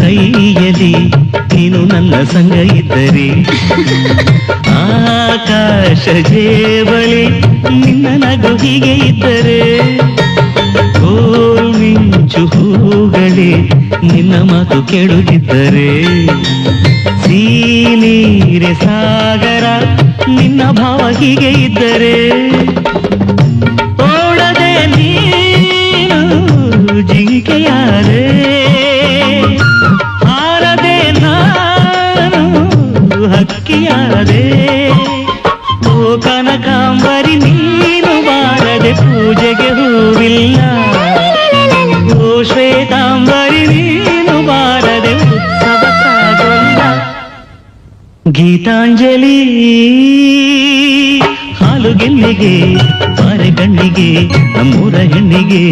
ಕೈಯಲ್ಲಿ ನೀನು ನನ್ನ ಸಂಗ ಇದ್ದರೆ, ಆಕಾಶ ಜೇಬಲಿ ನಿನ್ನ ನಗು ಹೀಗೆ ಇದ್ದರೆ, ಗೋಲ್ ಮಿಂಚು ಹೂಗಳೇ ನಿನ್ನ ಮಾತು ಕೇಳುತ್ತಿದ್ದರೆ, ನೀರೆ ಸಾಗರ ನಿನ್ನ ಭಾವ ಹೀಗೆ ಇದ್ದರೆ, ಓಡದೆ ನೀನು ಜಿಂಕೆಯಾದೆ, ಹಾರದೆ ನಾನು ಹಕ್ಕಿಯಾದೆ, ಓ ಕನಕಾಂಬರಿ ನೀನು ಬಾರದೆ ಪೂಜೆಗೆ ಹೂವಿಲ್ಲ, ಓ ಶ್ವೇತಾಂಬರಿ ನೀನು ಬಾರದೆ ಉತ್ಸವ ಸಾಗೋಲ್ಲ. ಗೀತಾಂಜಲಿ ಹಾಲು ಗೆಲ್ಲಿಗೆ ಬಾರೆ ಕಣ್ಣಿಗೆ ನಮ್ಮೂರ ಹೆಣ್ಣಿಗೆ.